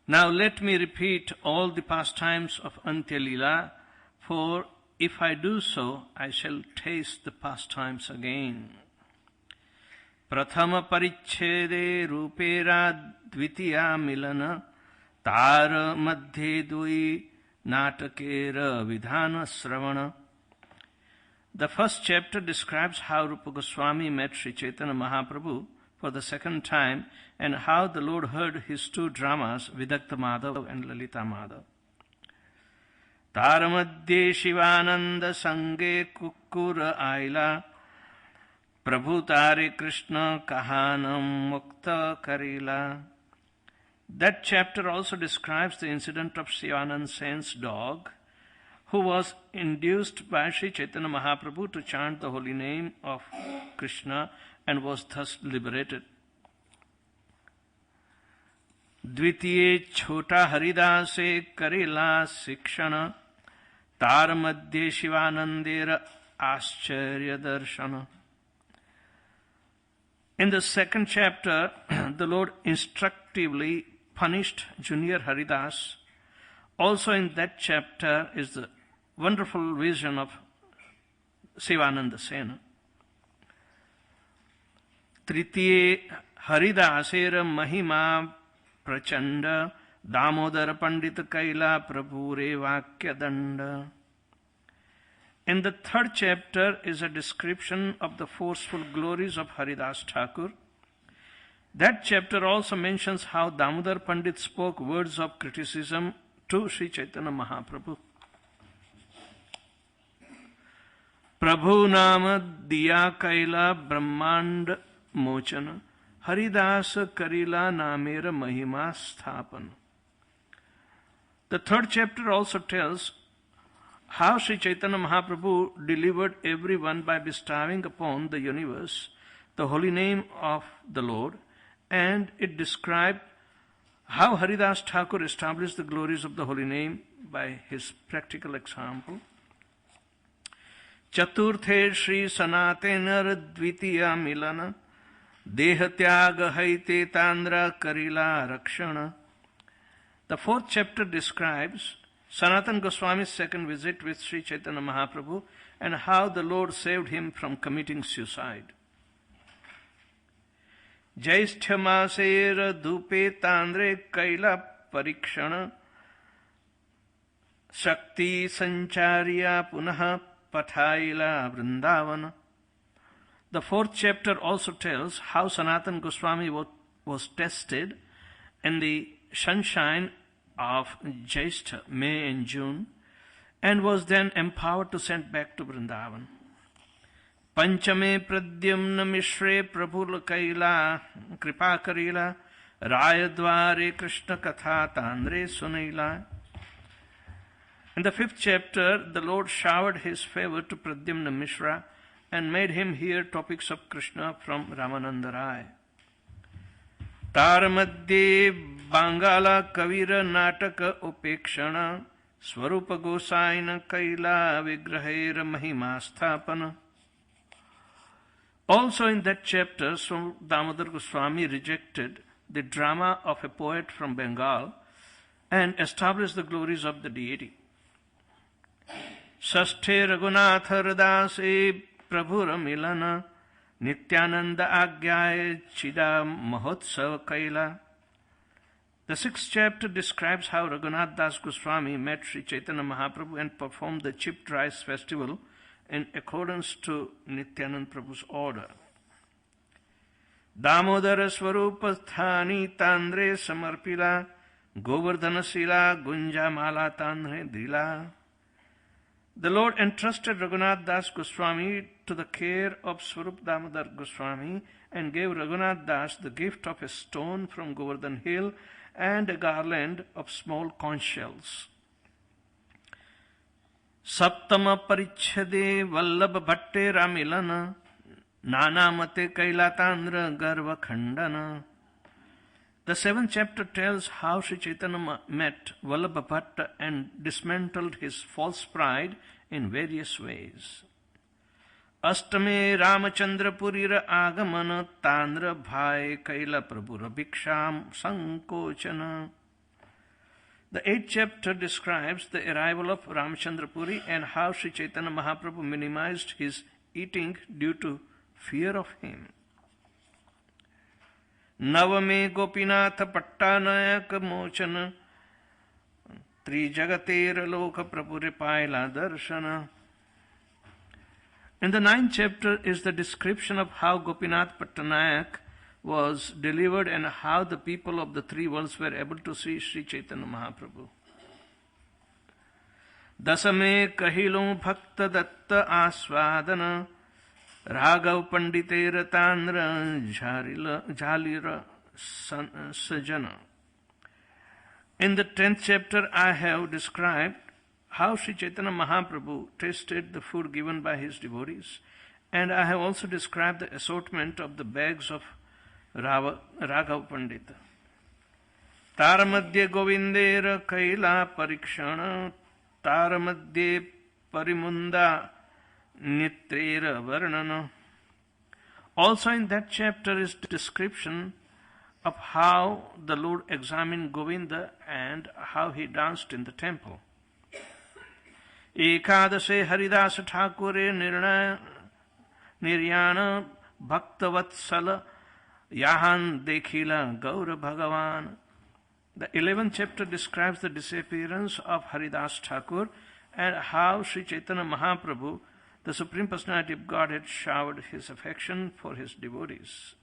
Now let me repeat all the pastimes of Antya Lila, for if I do so, I shall taste the pastimes again. Prathama parichede rupera dvitiya milana tara madhye dui natakera vidhana sravana. The first chapter describes how Rupa Goswami met Sri Chaitanya Mahaprabhu for the second time and how the Lord heard his two dramas, Vidakta Madhav and Lalita Madhav. Taramadhye Shivananda Sange Kukura Aila Prabhu Tare Krishna Kahanam Mukta Karila. That chapter also describes the incident of Shivananda Sen's dog, who was induced by Sri Chaitanya Mahaprabhu to chant the holy name of Krishna and was thus liberated. Dvitiye Chota Haridase Karela Sikshana Tar Madhye Shivanandera Ascharya Darshana. In the second chapter, the Lord instructively punished Junior Haridas. Also in that chapter is the wonderful vision of Sivananda Sena. Tritiye Haridasera Mahima Prachanda Damodara Pandita Kaila Prabhure Vakya Danda. In the third chapter is a description of the forceful glories of Haridas Thakur. That chapter also mentions how Damodar Pandit spoke words of criticism to Sri Chaitanya Mahaprabhu. Prabhu Nama Diya Kaila Brahmand Mochana Haridasa Karila Namera Mahima Sthapan. The third chapter also tells how Sri Chaitanya Mahaprabhu delivered everyone by bestowing upon the universe the holy name of the Lord, and it described how Haridas Thakur established the glories of the holy name by his practical example. Chaturthe Shri Sanatenar Dvitiya Milana Deha Tyaga Haite Tandra Karila Rakshana. The fourth chapter describes Sanatana Goswami's second visit with Sri Chaitanya Mahaprabhu and how the Lord saved him from committing suicide. Jaisthya Masera Dupe Tandre Kaila Parikshana Shakti Sancharya Punaha Pathaila Vrindavana. The fourth chapter also tells how Sanatana Goswami was tested in the sunshine of Jaishtha, May and June, and was then empowered to send back to Vrindavan. Panchame Pradyamna Mishre Prabhula Kaila Kripa Karila Rayadware Krishna Katha Tandre Sunaila. In the fifth chapter, the Lord showered his favor to Pradyamna Mishra and made him hear topics of Krishna from Ramananda Rai. Taramadhye Bangala Kavira Nataka Upekshana Swarupa Gosaina Kaila Vigrahera Mahima Sthapana. Also in that chapter, Damodar Goswami rejected the drama of a poet from Bengal and established the glories of the deity. Sasthe Raghunatha Radase Prabhura Milana Nityananda Agyaye Chida Mahotsav Kaila. The sixth chapter describes how Raghunath Das Goswami met Sri Chaitanya Mahaprabhu and performed the chipped rice festival in accordance to Nityananda Prabhu's order. Damodara Swarupa Thani Tandre Samarpila Govardhana Sila Gunja Mala Tandre Dila. The Lord entrusted Raghunath Das Goswami to the care of Swarup Damodar Goswami and gave Raghunath Das the gift of a stone from Govardhan Hill and a garland of small conch shells. Saptama Parichade Vallabha Bhatte Ramilana Nana Mate Kailatandra Garva Khandana. The seventh chapter tells how Sri Chaitanya met Vallabha Bhatta and dismantled his false pride in various ways. Astame Ramachandra Purira Agamana Tandra Bhai Kaila Prabhura Bhiksham Sankochana. The 8th chapter describes the arrival of Ramchandra Puri and how Sri Chaitanya Mahaprabhu minimized his eating due to fear of him. Navame Gopinath Pattanayak Mochana Trijagater Loka Prabhure Paila Darshana. In the 9th chapter is the description of how Gopinath Pattanayak was delivered and how the people of the three worlds were able to see Sri Chaitanya Mahaprabhu. Dasame Kahilo Bhakta Datta Aswadana Raghav Panditera Tandra Jalira Sajana. In the 10th chapter I have described how Sri Chaitanya Mahaprabhu tasted the food given by his devotees, and I have also described the assortment of the bags of Raghav Pandita. Taramadhya Govindera Kaila Parikshana Taramadhya Parimunda Nitrera Varnana. Also in that chapter is the description of how the Lord examined Govinda and how he danced in the temple. Ekadase Haridasa Thakure Niryana Bhaktavatsala Yahan Dekhila Gaura Bhagavan. The 11th chapter describes the disappearance of Haridas Thakur and how Sri Chaitanya Mahaprabhu, the Supreme Personality of Godhead, showered his affection for his devotees.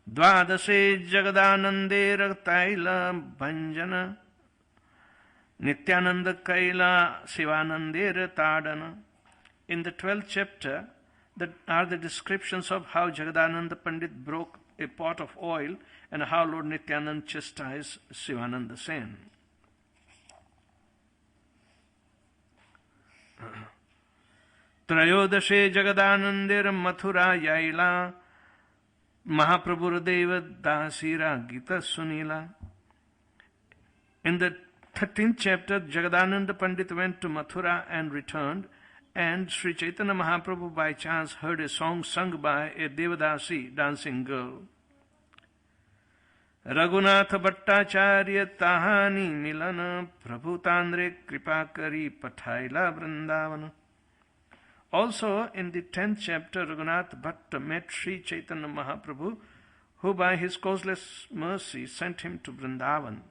Dvadase Jagadanandera Taila Bhanjana Nityananda Kaila Sivanandera Tadana. In the 12th chapter are the descriptions of how Jagadananda Pandit broke a pot of oil and how Lord Nityananda chastised Sivananda Sen. Trayodashe Jagadanandera Mathura Yaila Mahaprabhu Deva Dasira Gita Sunila. In the 13th chapter, Jagadananda Pandit went to Mathura and returned, and Sri Chaitanya Mahaprabhu by chance heard a song sung by a Devadasi dancing girl. Raghunatha Bhattacharya Tahani Milana Prabhutandre Kripakari Pathaila Vrindavana. Also in the 10th chapter, Raghunath Bhatta met Sri Chaitanya Mahaprabhu, who by his causeless mercy sent him to Vrindavan.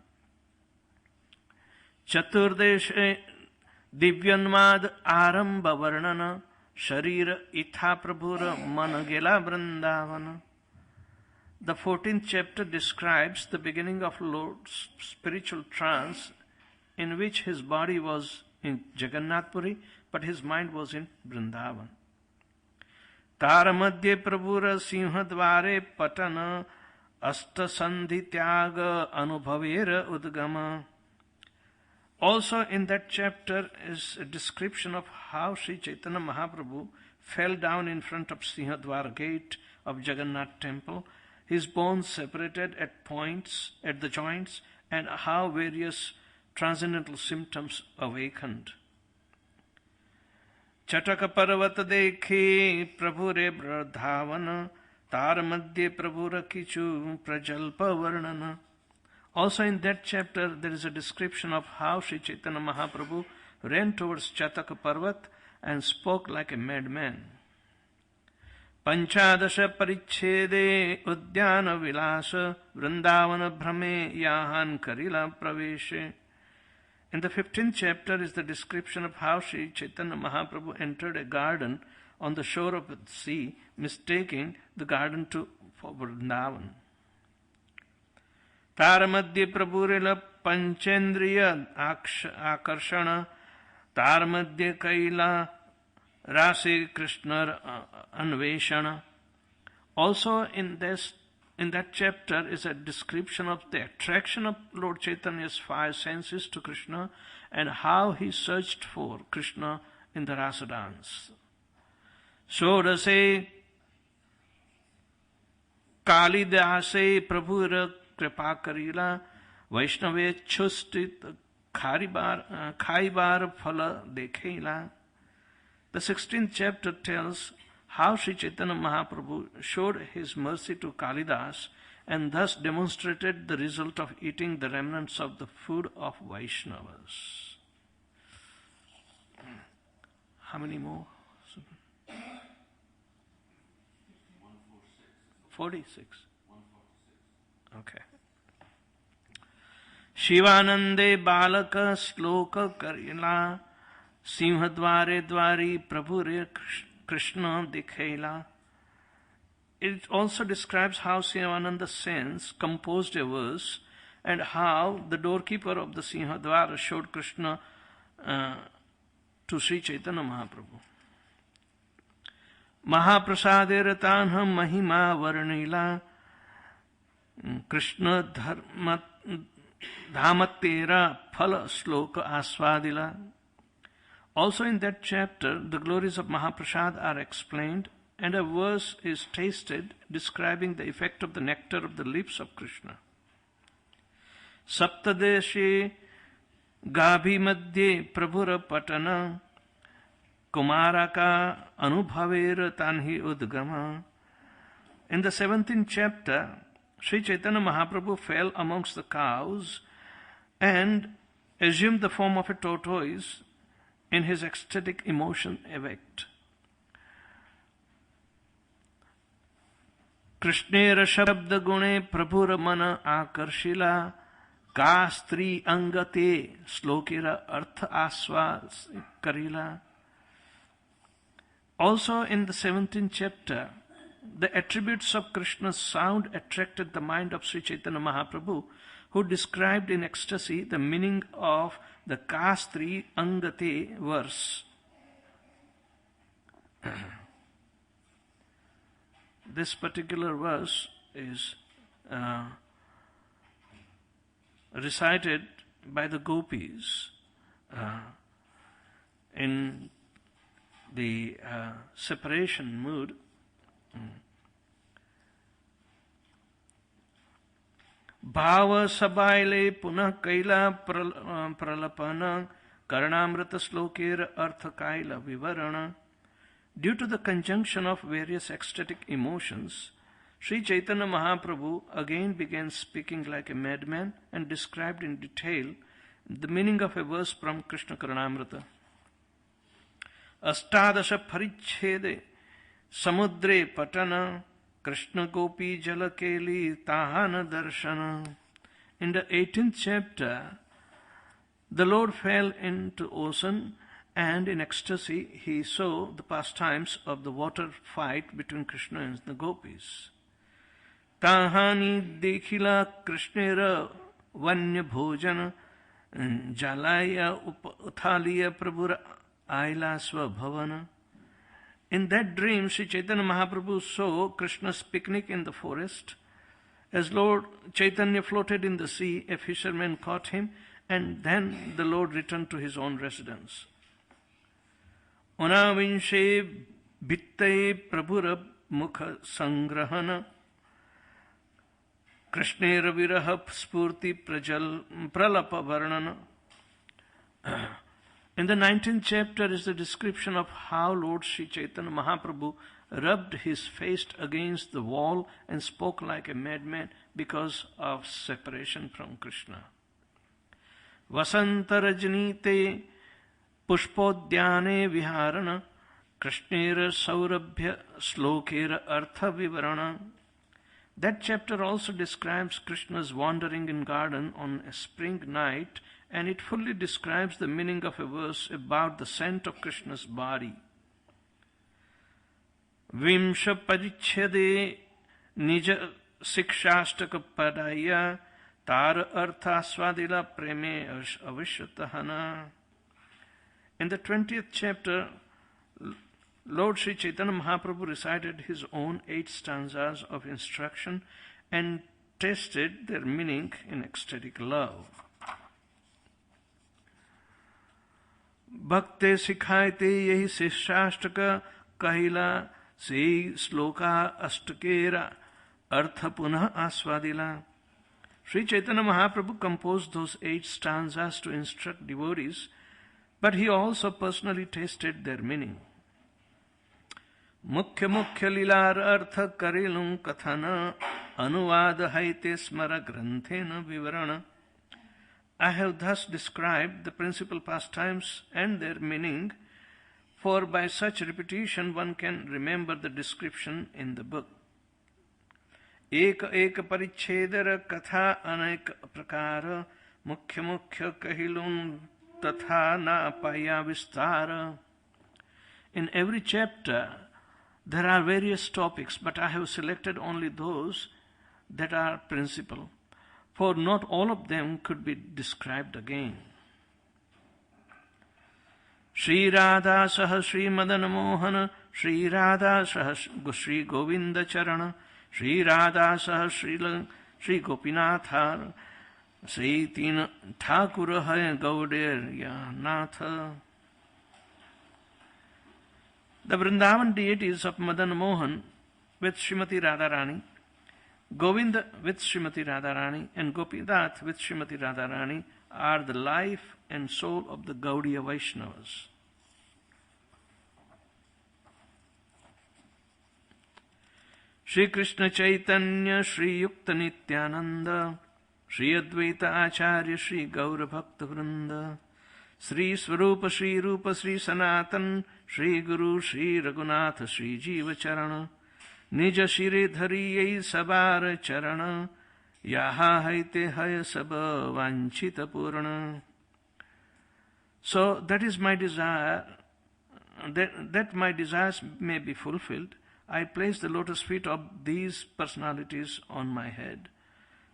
Chaturdeshe Divyanmad Aramba Varnana Sharira Itha Prabhura Managela Vrindavana. The 14th chapter describes the beginning of Lord's spiritual trance, in which his body was in Jagannath Puri, but his mind was in Vrindavan. Taramadhye Prabhura Simhadvare Patana Asta Sandhi Tyaga Anubhavera Udgama. Also in that chapter is a description of how Sri Chaitanya Mahaprabhu fell down in front of Sinhadwar gate of Jagannath temple, his bones separated at the joints, and how various transcendental symptoms awakened. Chataka Parvat Dekhe Prabhure Bradhavana Tar Madhye Prabhura Kichu Prajalpa Varnana. Also in that chapter there is a description of how Sri Chaitanya Mahaprabhu ran towards Chataka Parvat and spoke like a madman. Panchadasha Parichede Udyana Vilasa Vrindavana Brahme Yahan Karila Praveshe. In the 15th chapter is the description of how Sri Chaitanya Mahaprabhu entered a garden on the shore of the sea, mistaking the garden for Vrindavan. Taramadhya Prabhurila Panchendriya Akarshana Taramadhya Kaila Rasi Krishna Anveshana. Also in that chapter is a description of the attraction of Lord Chaitanya's five senses to Krishna and how he searched for Krishna in the rasa dance. Shodase Kalidase Prabhura Kripakarila Vaishnave Chustit Khaibar Phala Dekhela. The 16th chapter tells how Sri Chaitanya Mahaprabhu showed his mercy to Kalidas and thus demonstrated the result of eating the remnants of the food of Vaishnavas. How many more? 46. Okay. Shivanande balaka sloka karila simhadware dwari prabhure Krishna dikhela. It also describes how Shivananda Sen's composed a verse and how the doorkeeper of the Simhadwara showed Krishna to Sri Chaitanya Mahaprabhu. Mahaprasade ratanha mahima varnila Krishna dhamatera phala sloka aswadila. Also in that chapter, the glories of Mahaprasad are explained and a verse is tasted describing the effect of the nectar of the lips of Krishna. Saptadeshe Gabhi Madhye Prabhura Patana Kumaraka Anubhavera Tanhi Udgama. In the 17th chapter, Sri Chaitanya Mahaprabhu fell amongst the cows and assumed the form of a tortoise in his ecstatic emotion event. Krishnera Shabda Gune Prabhura Mana Akarshila Ka Stri Angate Slokira Artha Aswas Karila. Also in the 17th chapter, the attributes of Krishna's sound attracted the mind of Sri Chaitanya Mahaprabhu, who described in ecstasy the meaning of the Kastri Angate verse. This particular verse is recited by the gopis in the separation mood. Bhava sabaile punah kaila pralapana karnamrita slokera artha kaila vivarana. Due to the conjunction of various ecstatic emotions, Sri Chaitanya Mahaprabhu again began speaking like a madman and described in detail the meaning of a verse from Krishna Karnamrita. Astadasha parichede samudre patana Krishna gopi jalakeli tahana darshana. In the 18th chapter, the Lord fell into ocean and in ecstasy he saw the pastimes of the water fight between Krishna and the gopis. Tahani dekhila Krishnera vanya bhojana jalaya uthaliya prabhura ailasva bhavana. In that dream, Sri Chaitanya Mahaprabhu saw Krishna's picnic in the forest. As Lord Chaitanya floated in the sea, a fisherman caught him, and then the Lord returned to his own residence. Unavinshe Bitte Prabhura Mukha Sangrahana Krishnera Viraha Spurti Pralapa Varnana. In the 19th chapter is the description of how Lord Sri Chaitanya Mahaprabhu rubbed his face against the wall and spoke like a madman because of separation from Krishna. Vasantarajnite Pushpodhyane Viharana Krishnera Saurabhya Slokera Artha Vivarana. That chapter also describes Krishna's wandering in garden on a spring night, and it fully describes the meaning of a verse about the scent of Krishna's body. Vimsha Parichade Nija Sikshashtaka Padaya Tara Artha Swadila Preme Avishatahana. In the 20th chapter, Lord Sri Chaitanya Mahaprabhu recited his own 8 stanzas of instruction and tested their meaning in ecstatic love. Bhakte Sikhayate Yehi Sishashtaka Kahila Se Sloka Astakera Artha Punah Aswadila. Sri Chaitanya Mahaprabhu composed those 8 stanzas to instruct devotees, but he also personally tasted their meaning. Mukhya Mukhya Lilar Artha Karilum Kathana Anuvada haite smara granthena vivarana. I have thus described the principal pastimes and their meaning, for by such repetition one can remember the description in the book. Eka eka parichedara katha anek prakara mukhya mukhya kahilun tatha na paya vistara. In every chapter there are various topics, but I have selected only those that are principal, for not all of them could be described again. Shri Radha Saha Shri Madan Mohan, Shri Radha Saha Shri Govinda Charana, Shri Radha Saha Shri Gopinathar, Shri Teen Thakur Hai Gaudir Natha. The Vrindavan deities of Madan Mohan with Srimati Radharani, Govinda with Srimati Radharani, and Gopinath with Srimati Radharani are the life and soul of the Gaudiya Vaishnavas. Shri Krishna Chaitanya Shri Yukta Nityananda Shri Advaita Acharya Shri Gaura Bhakta Vrinda Sri Swarupa Shri Rupa Sri Sanatan Shri Guru Shri Raghunath Shri Jiva Charana Nija Shire Dhariye Sabar Charana Yaha Haite Haya Sabha Vanchita Purana. So that is my desire, that my desires may be fulfilled. I place the lotus feet of these personalities on my head.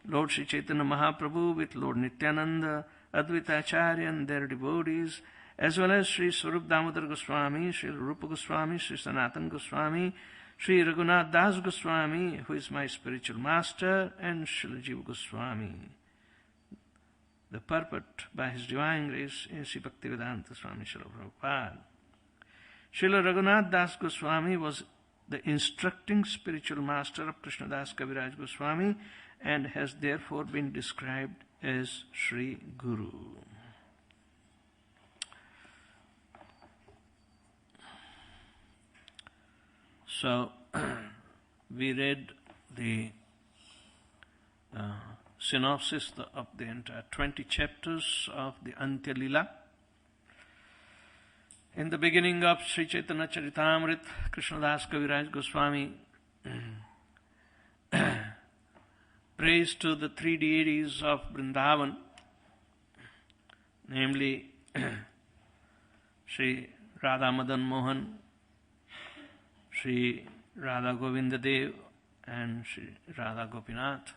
Lord Sri Chaitanya Mahaprabhu with Lord Nityananda, Advaita Acharya and their devotees, as well as Sri Swarup Damodar Goswami, Sri Rupa Goswami, Sri Sanatan Goswami, Sri Raghunath Das Goswami, who is my spiritual master, and Srila Jiva Goswami. The purport by His Divine Grace is Sri Bhaktivedanta Swami Srila Prabhupada. Srila Raghunath Das Goswami was the instructing spiritual master of Krishnadas Kaviraj Goswami and has therefore been described as Sri Guru. So, we read the synopsis of the entire 20 chapters of the Antya Lila. In the beginning of Sri Chaitanya Charitamrita, Krishnadas Kaviraj Goswami prays to the three deities of Vrindavan, namely Sri Radha Madan Mohan, Sri Radha Govinda Dev, and Sri Radha Gopinath.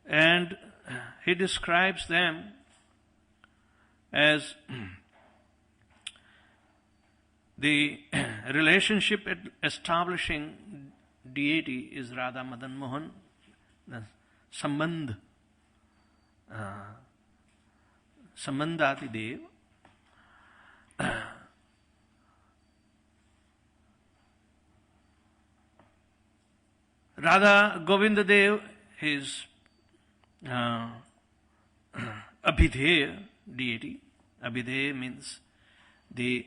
And he describes them as the relationship establishing deity is Radha Madan Mohan, the Sambandh, Sambandhati Dev. Radha Govinda Dev is Abhideya deity. Abhideya means the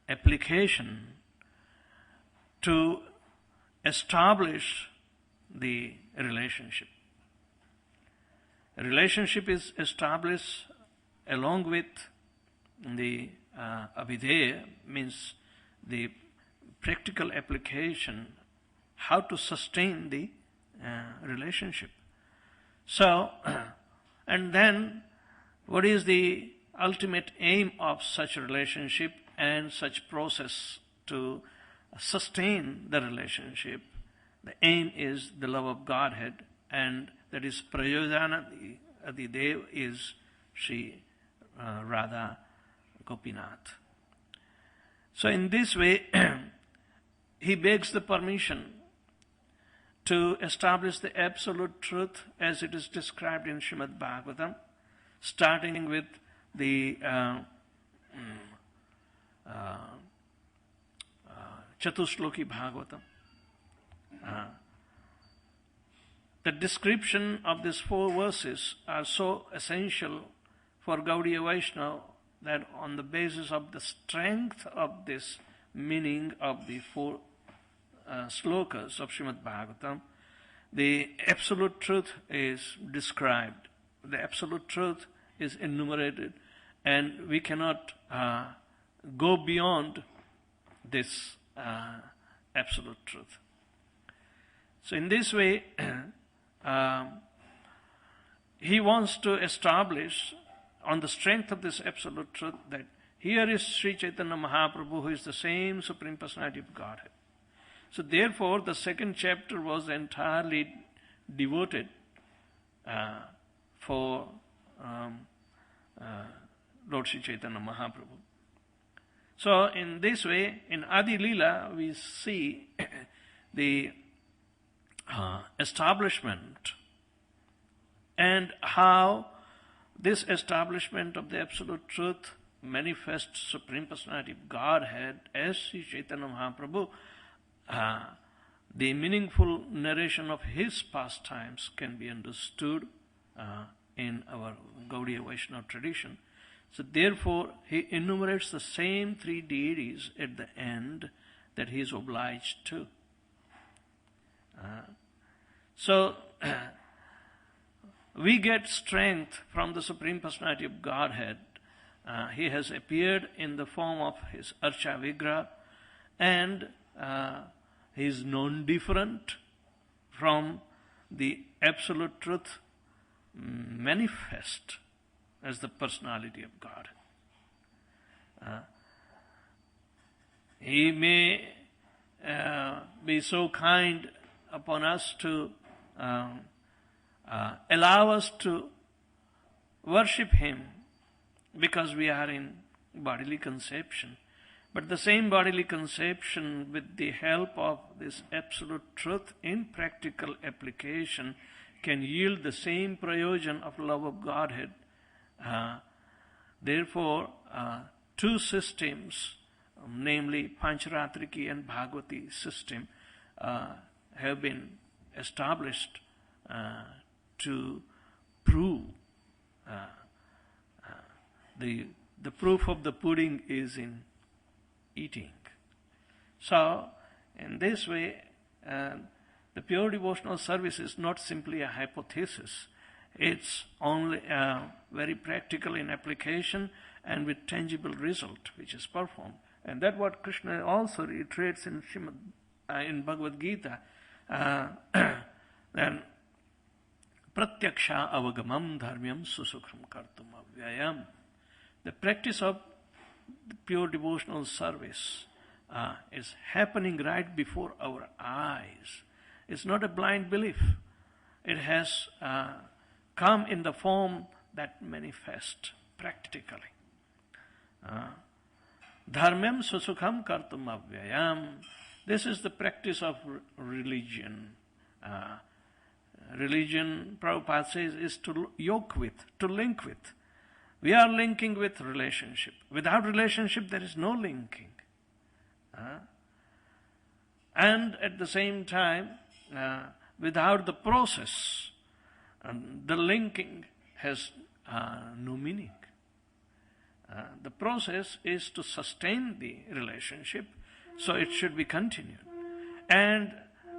application to establish the relationship. A relationship is established along with the Abhideya, means the practical application, how to sustain the relationship. So, and then what is the ultimate aim of such a relationship and such process to sustain the relationship? The aim is the love of Godhead, and that is Prayojana Adi Dev is Sri Radha Gopinath. So in this way, he begs the permission to establish the absolute truth as it is described in Srimad Bhagavatam, starting with the Chatushloki Bhagavatam. The description of these 4 verses are so essential for Gaudiya Vaishnava that on the basis of the strength of this meaning of the 4 slokas of Srimad Bhagavatam, the absolute truth is described. The absolute truth is enumerated, and we cannot go beyond this absolute truth. So in this way, he wants to establish on the strength of this absolute truth that here is Sri Chaitanya Mahaprabhu, who is the same Supreme Personality of Godhead. So therefore, the second chapter was entirely devoted for Lord Sri Chaitanya Mahaprabhu. So in this way, in Adi Lila, we see the establishment and how this establishment of the absolute truth manifests Supreme Personality of Godhead as Sri Chaitanya Mahaprabhu. The meaningful narration of his pastimes can be understood in our Gaudiya Vaishnava tradition. So therefore, he enumerates the same three deities at the end that he is obliged to. So we get strength from the Supreme Personality of Godhead. He has appeared in the form of his Archa Vigraha, and he is non-different from the absolute truth manifest as the personality of God. He may be so kind upon us to allow us to worship him because we are in bodily conception. But the same bodily conception, with the help of this absolute truth in practical application, can yield the same prayojan of love of Godhead. Therefore, two systems, namely Pancharatriki and Bhagavati system, have been established to prove the proof of the pudding is in eating. So, in this way, the pure devotional service is not simply a hypothesis. It's only very practical in application and with tangible result which is performed. And that's what Krishna also reiterates in Bhagavad Gita. Then pratyaksha avagamam dharmyam susukham kartum avyayam. The practice of pure devotional service is happening right before our eyes. It's not a blind belief. It has come in the form that manifests practically. Dharmyam susukham kartum avyayam. This is the practice of religion. Religion, Prabhupada says, is to yoke with, to link with. We are linking with relationship. Without relationship, there is no linking. And at the same time, without the process, the linking has no meaning. The process is to sustain the relationship, so it should be continued. And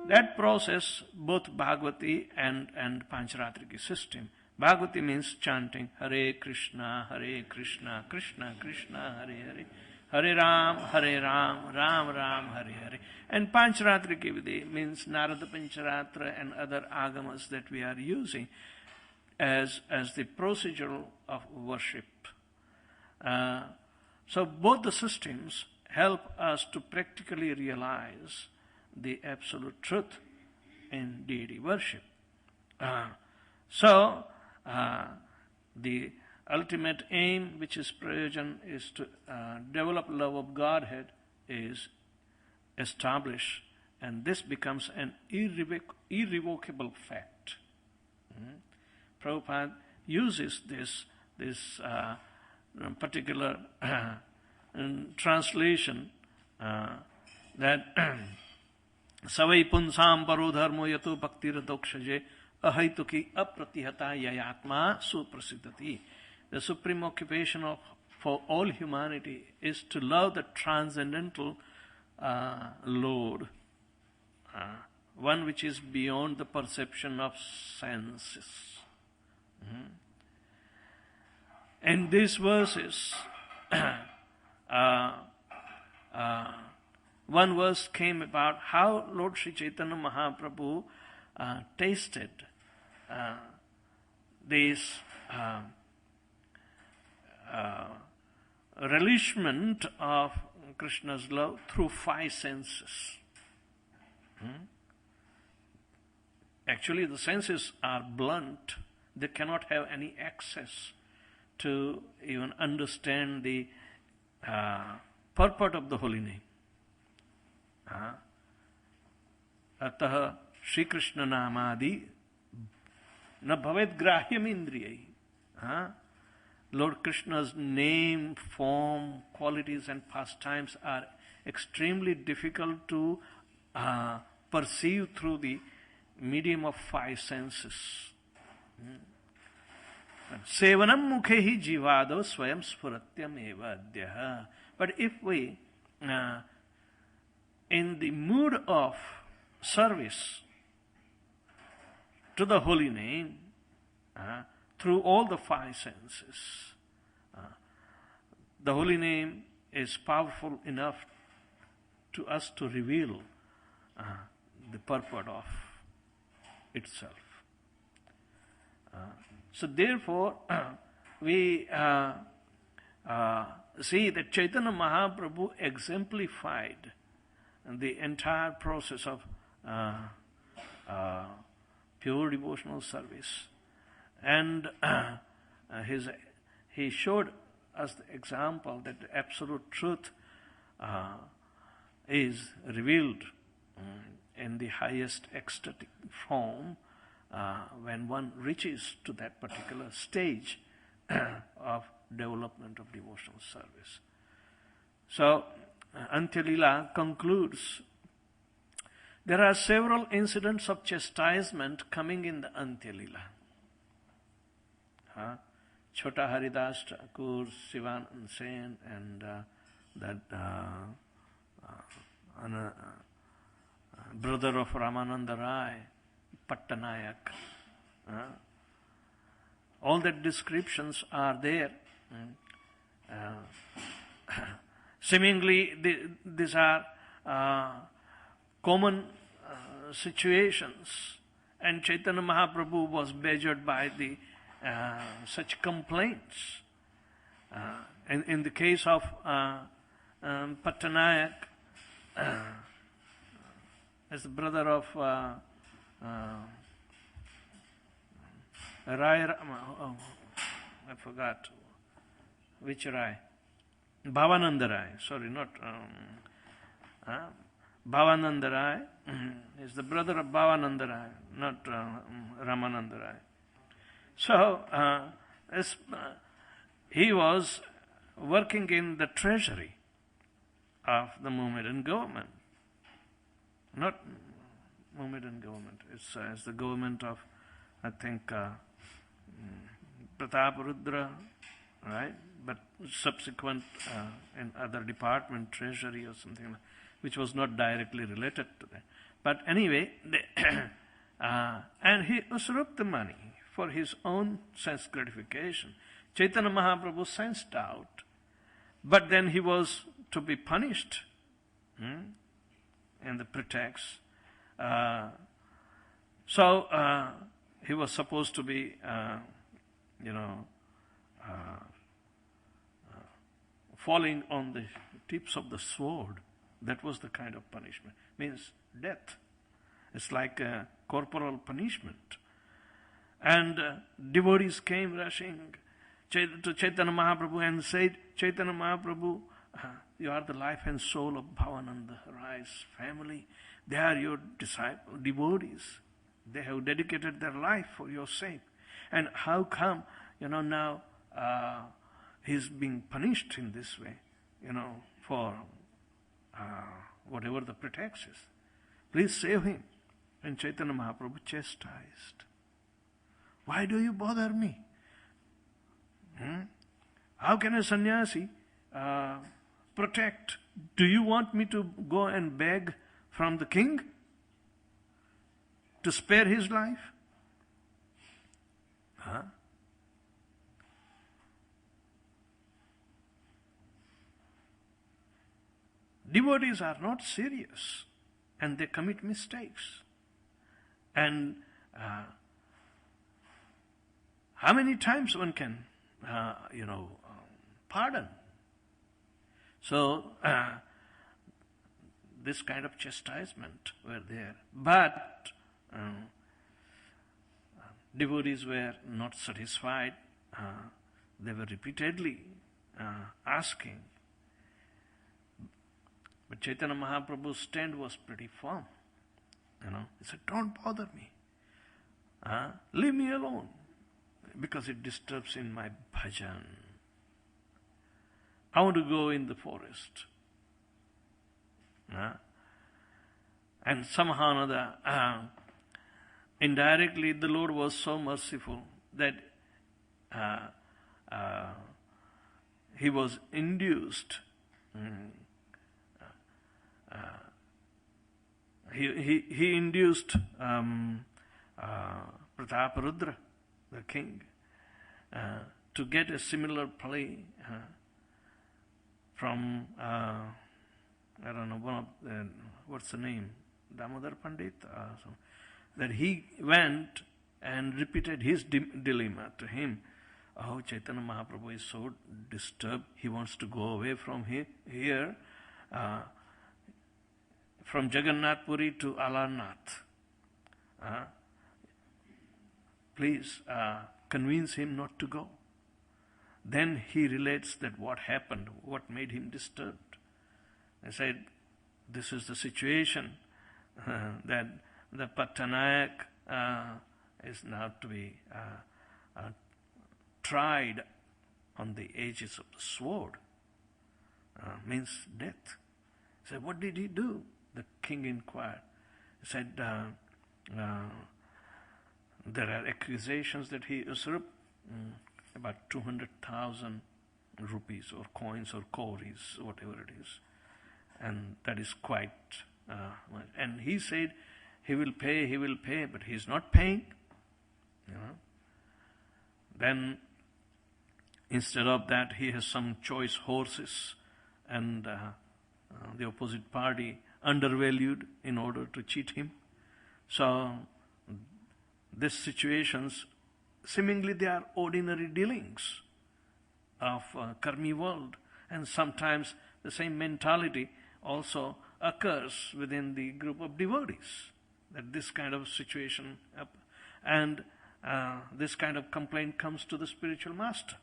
that process, both Bhagavati and Pancharatriki system. Bhagavati means chanting Hare Krishna, Krishna Krishna, Hare Hare, Hare Ram, Ram Ram, Hare Hare. And Pancharatriki Vidhi means Narada Pancharatra and other agamas that we are using as the procedure of worship. So both the systems help us to practically realize the absolute truth in deity worship. So the ultimate aim, which is prayojan, is to develop love of Godhead, is established, and this becomes an irrevocable fact. Prabhupada uses this particular translation that Savai punsam paro dharmo yato bhaktir dokshaje ahaituki apratihata yayatma suprasiddhati. The supreme occupation for all humanity is to love the transcendental Lord. one which is beyond the perception of senses. In these verses, one verse came about how Lord Sri Chaitanya Mahaprabhu tasted this relishment of Krishna's love through five senses. Actually, the senses are blunt. They cannot have any access to even understand the purport of the holy name. Ataha Shri Krishna Namadi na bhavet grahyam indriyai. Lord Krishna's name, form, qualities and pastimes are extremely difficult to perceive through the medium of five senses. Sevanam mukhehi jivado swayam spuratyam eva adyaha. But if we, in the mood of service to the holy name, through all the five senses, the holy name is powerful enough to us to reveal the purport of itself. So therefore, we see that Chaitanya Mahaprabhu exemplified the entire process of pure devotional service. And he showed us the example that the absolute truth is revealed in the highest ecstatic form when one reaches to that particular stage of development of devotional service. So, Antya Lila concludes, there are several incidents of chastisement coming in the Antya Lila. Chota Haridas Thakur, Sivanand Sen, and that brother of Ramananda Rai, Pattanayak. All the descriptions are there. Seemingly, these are common situations, and Chaitanya Mahaprabhu was badgered by the such complaints. In the case of Pattanayak, as the brother of Rai, I forgot which Rai. Bhavananda Rai, sorry, not Bhavananda Rai is the brother of Bhavananda Rai, not Ramananda Rai. So, he was working in the treasury of the Mohammedan government. Not Mohammedan government, it's the government of, I think, Prataparudra, right? But subsequent in other department, treasury or something, which was not directly related to that. But anyway, and he usurped the money for his own sense gratification. Chaitanya Mahaprabhu sensed out, but then he was to be punished in the pretext. So he was supposed to be, falling on the tips of the sword. That was the kind of punishment. Means death. It's like a corporal punishment. And devotees came rushing to Chaitanya Mahaprabhu and said, Chaitanya Mahaprabhu, you are the life and soul of Bhavananda Rai's family. They are your devotees. They have dedicated their life for your sake. And how come, now he's being punished in this way, for whatever the pretext is. Please save him. And Chaitanya Mahaprabhu chastised. Why do you bother me? How can a sannyasi protect? Do you want me to go and beg from the king? to spare his life? Huh? Devotees are not serious and they commit mistakes. And how many times one can, pardon? So, this kind of chastisement were there. But devotees were not satisfied. They were repeatedly asking. But Chaitanya Mahaprabhu's stand was pretty firm. He said, don't bother me. Leave me alone. Because it disturbs in my bhajan. I want to go in the forest. And somehow or other, indirectly the Lord was so merciful that he was induced. He induced Prataparudra, the king, to get a similar play from I don't know, one of the, what's the name, Damodar Pandit, that he went and repeated his dilemma to him. Oh, Chaitanya Mahaprabhu is so disturbed, he wants to go away from here, from Jagannath Puri to Alarnath. Please convince him not to go. Then he relates that what happened, what made him disturbed. I said, this is the situation that the Pattanayak is now to be tried on the edges of the sword. Means death. He said, what did he do? The king inquired. He said, there are accusations that he usurped about 200,000 rupees or coins or kauris, whatever it is. And that is quite much. And he said he will pay, but he is not paying. Then instead of that, he has some choice horses, and the opposite party undervalued in order to cheat him. So these situations, seemingly they are ordinary dealings of karmi world, and sometimes the same mentality also occurs within the group of devotees, that this kind of situation and this kind of complaint comes to the spiritual master.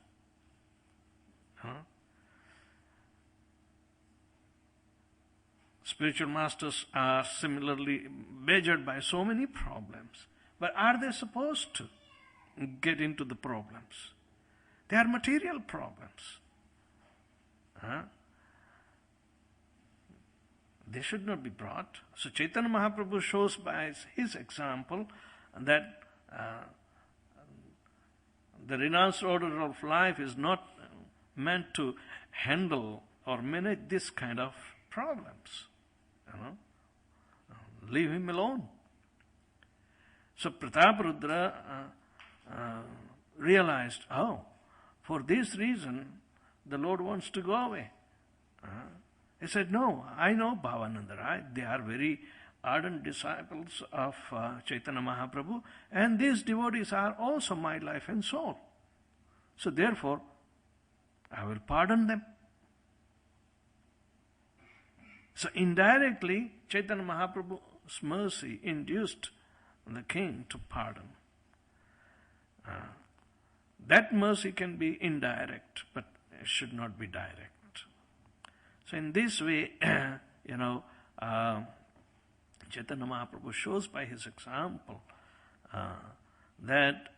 Spiritual masters are similarly badgered by so many problems. But are they supposed to get into the problems? They are material problems. They should not be brought. So Chaitanya Mahaprabhu shows by his example that the renounced order of life is not meant to handle or manage this kind of problems. Leave him alone. So Prataparudra realized, for this reason the Lord wants to go away. He said, no, I know Bhavananda Rai. They are very ardent disciples of Chaitanya Mahaprabhu, and these devotees are also my life and soul. So therefore, I will pardon them. So indirectly, Chaitanya Mahaprabhu's mercy induced the king to pardon. That mercy can be indirect, but it should not be direct. So in this way, Chaitanya Mahaprabhu shows by his example that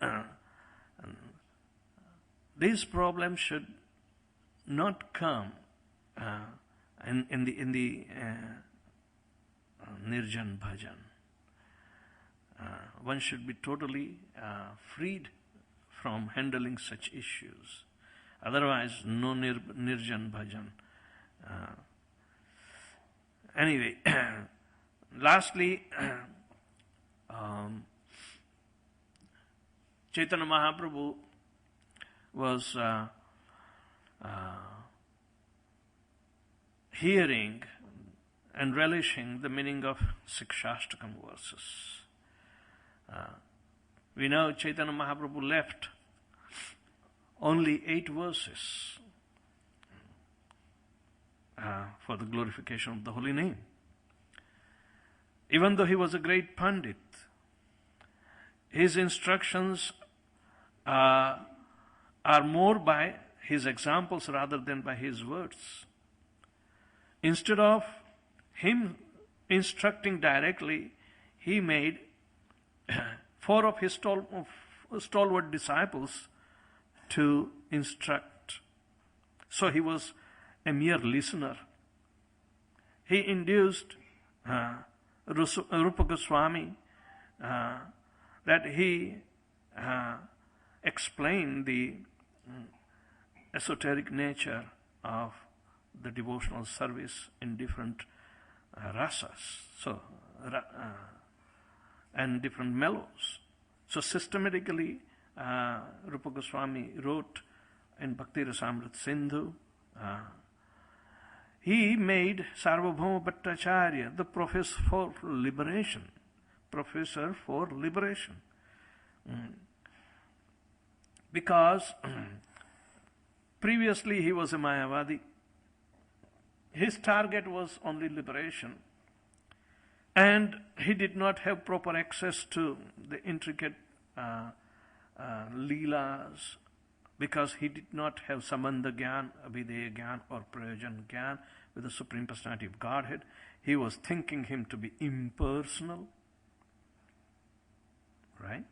these problems should not come in the Nirjan Bhajan. One should be totally freed from handling such issues. Otherwise, no Nirjan Bhajan. Anyway, lastly, Chaitanya Mahaprabhu was hearing and relishing the meaning of Sikshastakam verses. We know Chaitanya Mahaprabhu left only 8 verses for the glorification of the holy name. Even though he was a great Pandit, his instructions are more by his examples rather than by his words. Instead of him instructing directly, he made 4 of his stalwart disciples to instruct. So he was a mere listener. He induced Rupa Goswami that he explained the esoteric nature of the devotional service in different rasas, and different mellows. So systematically, Rupa Goswami wrote in Bhakti Rasamrit Sindhu. He made Sarvabhauma Bhattacharya the professor for liberation. Because previously he was a Mayavadi. His target was only liberation. And he did not have proper access to the intricate leelas, because he did not have Sambandha Gyan, Abhideya Gyan or Prayojan Gyan with the Supreme Personality of Godhead. He was thinking him to be impersonal. Right?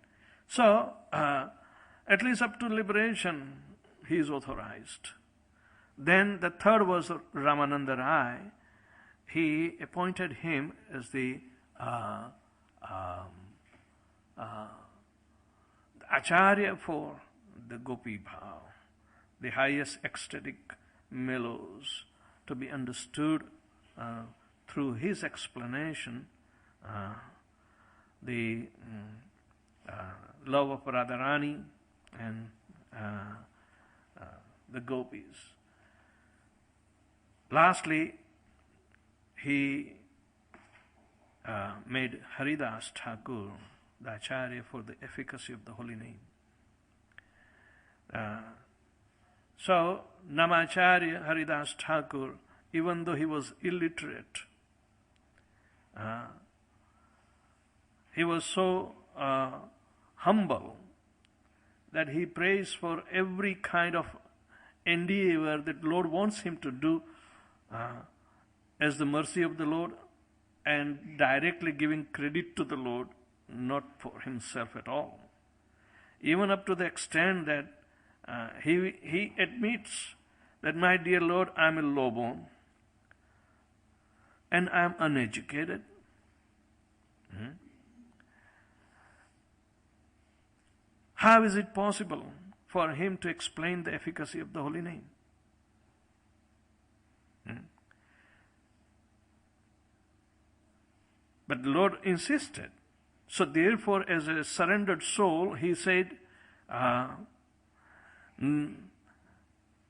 So, at least up to liberation, he is authorized. Then the third was Ramananda Rai. He appointed him as the Acharya for the Gopi Bhav, the highest ecstatic mellows, to be understood through his explanation, the love of Radharani and the gopis. Lastly, he made Haridas Thakur the Acharya for the efficacy of the holy name. So, Namacharya Haridas Thakur, even though he was illiterate, he was so humble that he prays for every kind of endeavor that Lord wants him to do as the mercy of the Lord, and directly giving credit to the Lord, not for himself at all. Even up to the extent that he admits that, my dear Lord, I am a lowborn and I am uneducated. How is it possible for him to explain the efficacy of the holy name? But the Lord insisted. So therefore, as a surrendered soul, he said,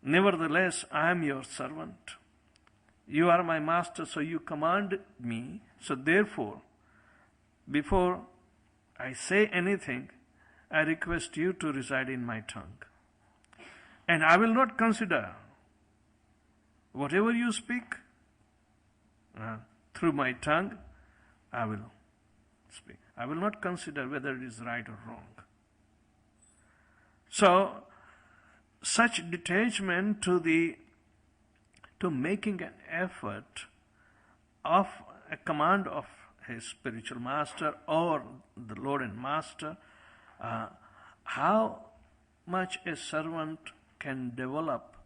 nevertheless, I am your servant. You are my master, so you command me. So therefore, before I say anything, I request you to reside in my tongue. And I will not consider whatever you speak through my tongue, I will speak. I will not consider whether it is right or wrong. So, such detachment to making an effort of a command of his spiritual master or the Lord and Master, how much a servant can develop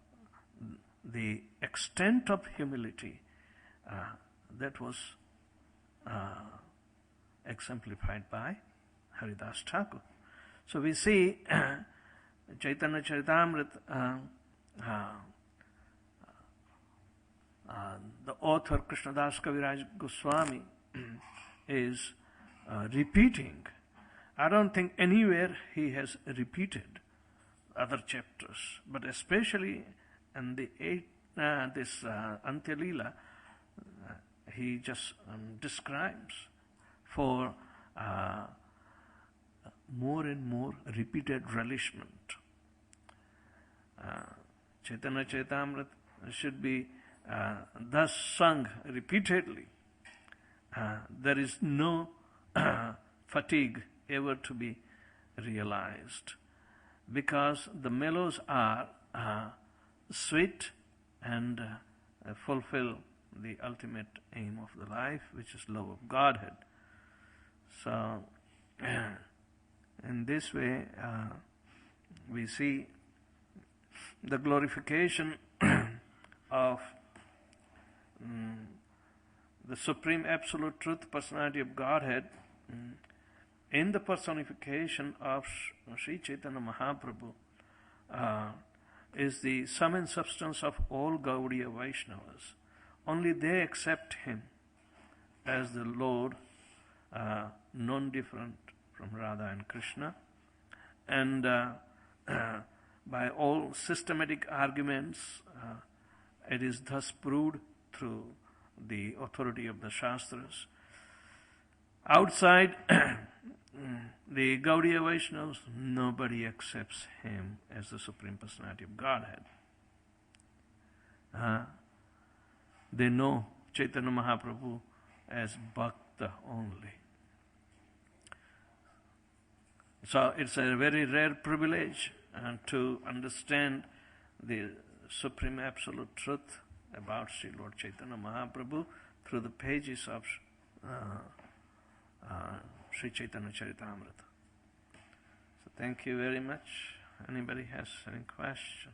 the extent of humility, that was exemplified by Haridas Thakur. So we see Chaitanya Charitamrita, the author Krishnadas Kaviraj Goswami is repeating. I don't think anywhere he has repeated other chapters, but especially in the Antya Lila, he just describes for more and more repeated relishment. Chaitanya Chaitamrita should be thus sung repeatedly. There is no fatigue ever to be realized, because the mellows are sweet and fulfill the ultimate aim of the life, which is love of Godhead. So, in this way, we see the glorification of the Supreme Absolute Truth, Personality of Godhead, in the personification of Sri Chaitanya Mahaprabhu, is the sum and substance of all Gaudiya Vaishnavas. Only they accept him as the Lord, non-different from Radha and Krishna, and by all systematic arguments, it is thus proved through the authority of the Shastras. Outside the Gaudiya Vaishnavas, nobody accepts him as the Supreme Personality of Godhead. They know Chaitanya Mahaprabhu as Bhakta only. So it's a very rare privilege to understand the Supreme Absolute Truth about Sri Lord Chaitanya Mahaprabhu through the pages of Sri Chaitanya Charitamrita. So thank you very much. Anybody has any question?